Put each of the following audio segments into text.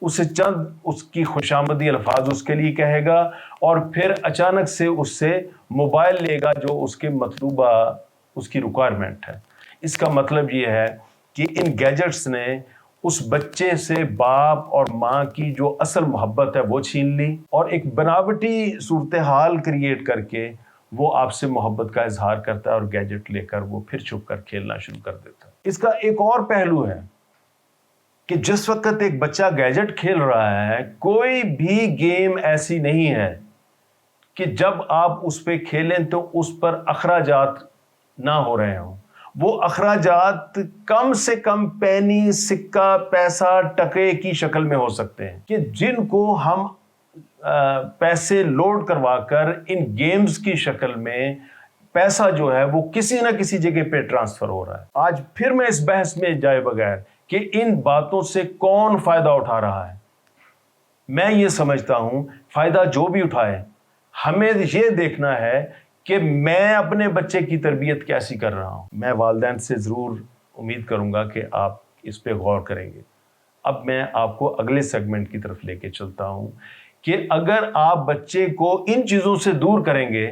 اسے چند اس کی خوشامدی الفاظ اس کے لیے کہے گا اور پھر اچانک سے اس سے موبائل لے گا جو اس کے مطلوبہ اس کی ریکوائرمنٹ ہے۔ اس کا مطلب یہ ہے کہ ان گیجٹس نے اس بچے سے باپ اور ماں کی جو اصل محبت ہے وہ چھین لی، اور ایک بناوٹی صورتحال کریٹ کر کے وہ آپ سے محبت کا اظہار کرتا ہے اور گیجٹ لے کر وہ پھر چھپ کر کھیلنا شروع کر دیتا ہے۔ اس کا ایک اور پہلو ہے کہ جس وقت ایک بچہ گیجٹ کھیل رہا ہے، کوئی بھی گیم ایسی نہیں ہے کہ جب آپ اس پہ کھیلیں تو اس پر اخراجات نہ ہو رہے ہوں۔ وہ اخراجات کم سے کم پینی، سکہ، پیسہ، ٹکے کی شکل میں ہو سکتے ہیں کہ جن کو ہم پیسے لوڈ کروا کر ان گیمز کی شکل میں پیسہ جو ہے وہ کسی نہ کسی جگہ پہ ٹرانسفر ہو رہا ہے۔ آج پھر میں اس بحث میں جائے بغیر کہ ان باتوں سے کون فائدہ اٹھا رہا ہے، میں یہ سمجھتا ہوں فائدہ جو بھی اٹھائے، ہمیں یہ دیکھنا ہے کہ میں اپنے بچے کی تربیت کیسی کر رہا ہوں۔ میں والدین سے ضرور امید کروں گا کہ آپ اس پہ غور کریں گے۔ اب میں آپ کو اگلے سیگمنٹ کی طرف لے کے چلتا ہوں کہ اگر آپ بچے کو ان چیزوں سے دور کریں گے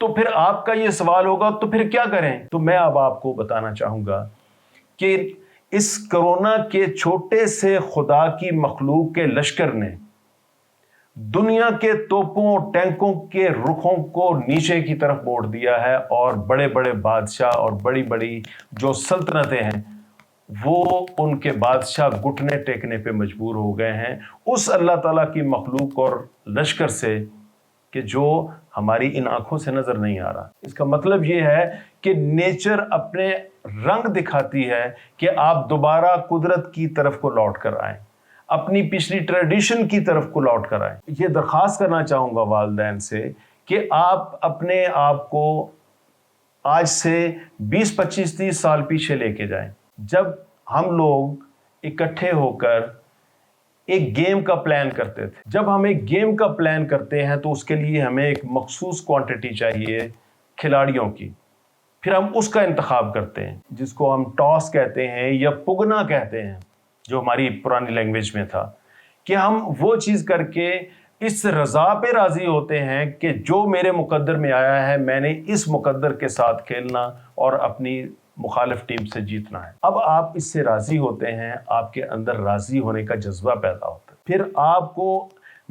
تو پھر آپ کا یہ سوال ہوگا تو پھر کیا کریں؟ تو میں اب آپ کو بتانا چاہوں گا کہ اس کرونا کے چھوٹے سے خدا کی مخلوق کے لشکر نے دنیا کے توپوں، ٹینکوں کے رخوں کو نیچے کی طرف موڑ دیا ہے، اور بڑے بڑے بادشاہ اور بڑی بڑی جو سلطنتیں ہیں وہ ان کے بادشاہ گھٹنے ٹیکنے پہ مجبور ہو گئے ہیں اس اللہ تعالیٰ کی مخلوق اور لشکر سے کہ جو ہماری ان آنکھوں سے نظر نہیں آ رہا۔ اس کا مطلب یہ ہے کہ نیچر اپنے رنگ دکھاتی ہے کہ آپ دوبارہ قدرت کی طرف کو لوٹ کر آئیں، اپنی پچھلی ٹریڈیشن کی طرف کو لوٹ کر آئیں۔ یہ درخواست کرنا چاہوں گا والدین سے کہ آپ اپنے آپ کو آج سے 20، 25، 30 سال پیچھے لے کے جائیں، جب ہم لوگ اکٹھے ہو کر ایک گیم کا پلان کرتے تھے۔ جب ہم ایک گیم کا پلان کرتے ہیں تو اس کے لیے ہمیں ایک مخصوص کوانٹٹی چاہیے کھلاڑیوں کی، پھر ہم اس کا انتخاب کرتے ہیں جس کو ہم ٹاس کہتے ہیں یا پگنا کہتے ہیں جو ہماری پرانی لینگویج میں تھا، کہ ہم وہ چیز کر کے اس رضا پہ راضی ہوتے ہیں کہ جو میرے مقدر میں آیا ہے میں نے اس مقدر کے ساتھ کھیلنا اور اپنی مخالف ٹیم سے جیتنا ہے۔ اب آپ اس سے راضی ہوتے ہیں، آپ کے اندر راضی ہونے کا جذبہ پیدا ہوتا ہے، پھر آپ کو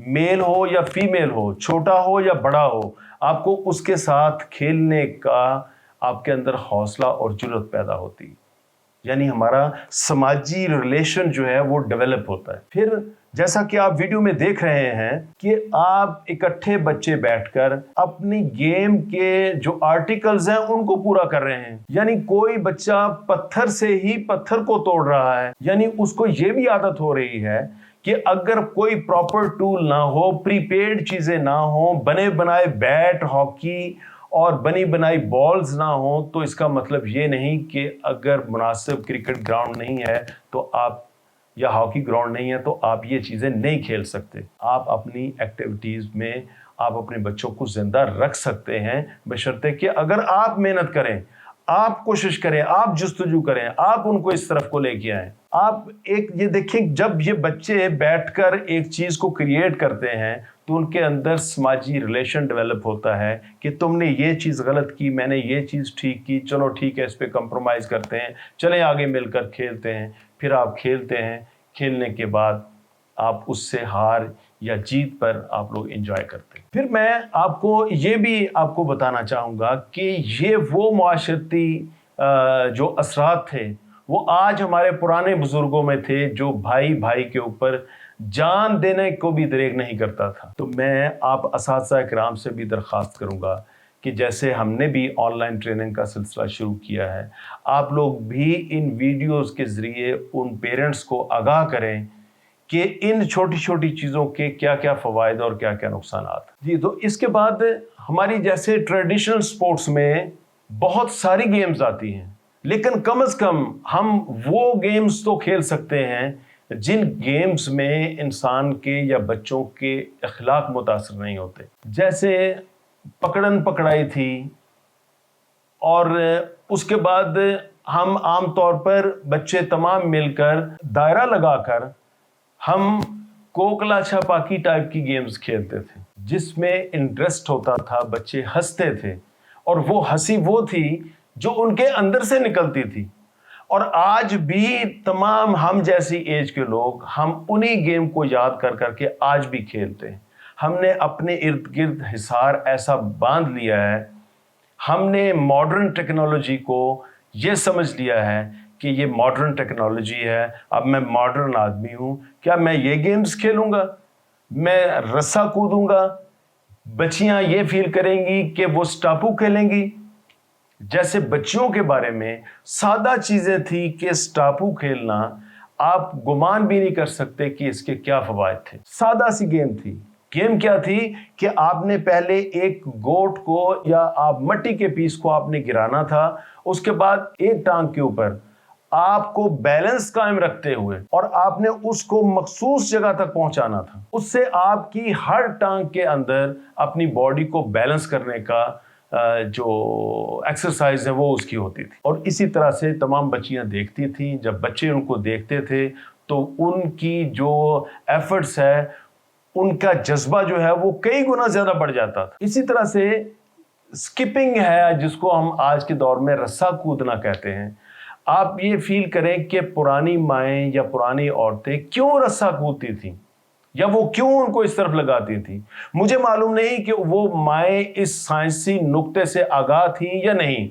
میل ہو یا فیمیل ہو، چھوٹا ہو یا بڑا ہو، آپ کو اس کے ساتھ کھیلنے کا آپ کے اندر حوصلہ اور جرأت پیدا ہوتی، یعنی ہمارا سماجی ریلیشن جو ہے وہ ڈیولپ ہوتا ہے۔ پھر جیسا کہ آپ ویڈیو میں دیکھ رہے ہیں کہ آپ اکٹھے بچے بیٹھ کر اپنی گیم کے جو آرٹیکلز ہیں ان کو پورا کر رہے ہیں، یعنی کوئی بچہ پتھر سے ہی پتھر کو توڑ رہا ہے، یعنی اس کو یہ بھی عادت ہو رہی ہے کہ اگر کوئی پراپر ٹول نہ ہو، پری پیڈ چیزیں نہ ہوں، بنے بنائے بیٹ، ہاکی اور بنی بنائی بالز نہ ہوں، تو اس کا مطلب یہ نہیں کہ اگر مناسب کرکٹ گراؤنڈ نہیں ہے تو آپ یا ہاکی گراؤنڈ نہیں ہے تو آپ یہ چیزیں نہیں کھیل سکتے۔ آپ اپنی ایکٹیویٹیز میں آپ اپنے بچوں کو زندہ رکھ سکتے ہیں، بشرطے کہ اگر آپ محنت کریں، آپ کوشش کریں، آپ جستجو کریں، آپ ان کو اس طرف کو لے کے آئیں۔ آپ ایک یہ دیکھیں جب یہ بچے بیٹھ کر ایک چیز کو کریٹ کرتے ہیں تو ان کے اندر سماجی ریلیشن ڈیولپ ہوتا ہے کہ تم نے یہ چیز غلط کی، میں نے یہ چیز ٹھیک کی، چلو ٹھیک ہے اس پہ کمپرومائز کرتے ہیں، چلیں آگے مل کر کھیلتے ہیں۔ پھر آپ کھیلتے ہیں، کھیلنے کے بعد آپ اس سے ہار یا جیت پر آپ لوگ انجوائے کرتے ہیں۔ پھر میں آپ کو یہ بھی آپ کو بتانا چاہوں گا کہ یہ وہ معاشرتی جو اثرات تھے وہ آج ہمارے پرانے بزرگوں میں تھے جو بھائی بھائی کے اوپر جان دینے کو بھی دریغ نہیں کرتا تھا۔ تو میں آپ اساتذہ اکرام سے بھی درخواست کروں گا کہ جیسے ہم نے بھی آن لائن ٹریننگ کا سلسلہ شروع کیا ہے، آپ لوگ بھی ان ویڈیوز کے ذریعے ان پیرنٹس کو آگاہ کریں کہ ان چھوٹی چھوٹی چیزوں کے کیا کیا فوائد اور کیا کیا نقصانات۔ جی، تو اس کے بعد ہماری جیسے ٹریڈیشنل سپورٹس میں بہت ساری گیمز آتی ہیں، لیکن کم از کم ہم وہ گیمز تو کھیل سکتے ہیں جن گیمز میں انسان کے یا بچوں کے اخلاق متاثر نہیں ہوتے، جیسے پکڑن پکڑائی تھی، اور اس کے بعد ہم عام طور پر بچے تمام مل کر دائرہ لگا کر ہم کوکلا چھپاکی ٹائپ کی گیمز کھیلتے تھے جس میں انٹرسٹ ہوتا تھا، بچے ہنستے تھے، اور وہ ہنسی وہ تھی جو ان کے اندر سے نکلتی تھی۔ اور آج بھی تمام ہم جیسی ایج کے لوگ ہم انہی گیم کو یاد کر کر کے آج بھی کھیلتے ہیں۔ ہم نے اپنے ارد گرد حصار ایسا باندھ لیا ہے، ہم نے ماڈرن ٹیکنالوجی کو یہ سمجھ لیا ہے کہ یہ ماڈرن ٹیکنالوجی ہے، اب میں ماڈرن آدمی ہوں، کیا میں یہ گیمز کھیلوں گا، میں رسا کودوں گا، بچیاں یہ فیل کریں گی کہ وہ سٹاپو کھیلیں گی۔ جیسے بچیوں کے بارے میں سادہ چیزیں تھی کہ سٹاپو کھیلنا، آپ گمان بھی نہیں کر سکتے کہ اس کے کیا فوائد تھے۔ سادہ سی گیم تھی۔ گیم کیا تھی کہ آپ نے پہلے ایک گوٹ کو یا آپ مٹی کے پیس کو آپ نے گرانا تھا، اس کے بعد ایک ٹانگ کے اوپر آپ کو بیلنس قائم رکھتے ہوئے اور آپ نے اس کو مخصوص جگہ تک پہنچانا تھا۔ اس سے آپ کی ہر ٹانگ کے اندر اپنی باڈی کو بیلنس کرنے کا جو ایکسرسائز ہے وہ اس کی ہوتی تھی۔ اور اسی طرح سے تمام بچیاں دیکھتی تھیں، جب بچے ان کو دیکھتے تھے تو ان کی جو ایفرٹس ہے، ان کا جذبہ جو ہے وہ کئی گنا زیادہ بڑھ جاتا تھا۔ اسی طرح سے سکپنگ ہے جس کو ہم آج کے دور میں رسا کودنا کہتے ہیں۔ آپ یہ فیل کریں کہ پرانی مائیں یا پرانی عورتیں کیوں رسا کودتی تھیں یا وہ کیوں ان کو اس طرف لگاتی تھیں۔ مجھے معلوم نہیں کہ وہ مائیں اس سائنسی نقطے سے آگاہ تھیں یا نہیں،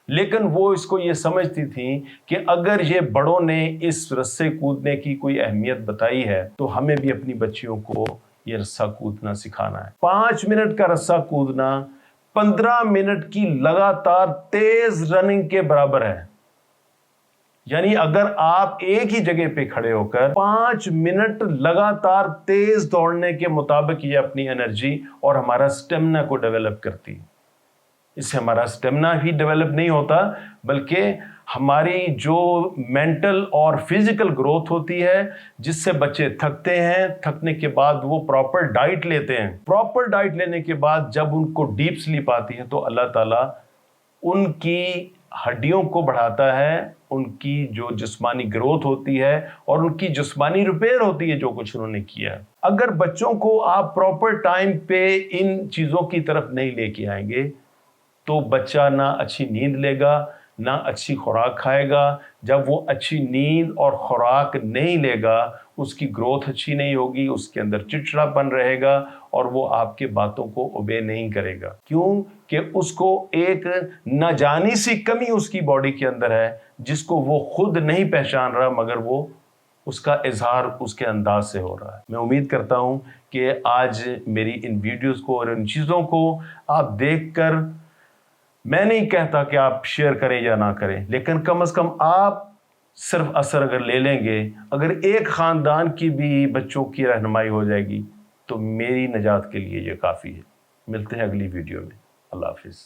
لیکن وہ اس کو یہ سمجھتی تھیں کہ اگر یہ بڑوں نے اس رسے کودنے کی کوئی اہمیت بتائی ہے تو ہمیں بھی اپنی بچیوں کو یہ رسا کودنا سکھانا ہے۔ 5 منٹ کا رسا کودنا 15 منٹ کی لگاتار تیز رننگ کے برابر ہے۔ یعنی اگر آپ ایک ہی جگہ پہ کھڑے ہو کر 5 منٹ لگاتار تیز دوڑنے کے مطابق یہ اپنی انرجی اور ہمارا سٹیمنا کو ڈیولپ کرتی ہے۔ اس سے ہمارا سٹیمنا ہی ڈیولپ نہیں ہوتا بلکہ ہماری جو مینٹل اور فزیکل گروتھ ہوتی ہے، جس سے بچے تھکتے ہیں، تھکنے کے بعد وہ پراپر ڈائٹ لیتے ہیں۔ پراپر ڈائٹ لینے کے بعد جب ان کو ڈیپ سلیپ آتی ہے تو اللہ تعالیٰ ان کی ہڈیوں کو بڑھاتا ہے، ان کی جو جسمانی گروتھ ہوتی ہے اور ان کی جسمانی ریپیئر ہوتی ہے جو کچھ انہوں نے کیا ہے۔ اگر بچوں کو آپ پراپر ٹائم پہ ان چیزوں کی طرف نہیں لے کے آئیں گے تو بچہ نہ اچھی نیند لے گا، نہ اچھی خوراک کھائے گا۔ جب وہ اچھی نیند اور خوراک نہیں لے گا، اس کی گروتھ اچھی نہیں ہوگی، اس کے اندر چڑچڑاپن رہے گا اور وہ آپ کے باتوں کو اوبے نہیں کرے گا۔ کیوں کہ اس کو ایک نہ جانی سی کمی اس کی باڈی کے اندر ہے جس کو وہ خود نہیں پہچان رہا، مگر وہ اس کا اظہار اس کے انداز سے ہو رہا ہے۔ میں امید کرتا ہوں کہ آج میری ان ویڈیوز کو اور ان چیزوں کو آپ دیکھ کر، میں نہیں کہتا کہ آپ شیئر کریں یا نہ کریں، لیکن کم از کم آپ صرف اثر اگر لے لیں گے، اگر ایک خاندان کی بھی بچوں کی رہنمائی ہو جائے گی تو میری نجات کے لیے یہ کافی ہے۔ ملتے ہیں اگلی ویڈیو میں۔ اللہ حافظ۔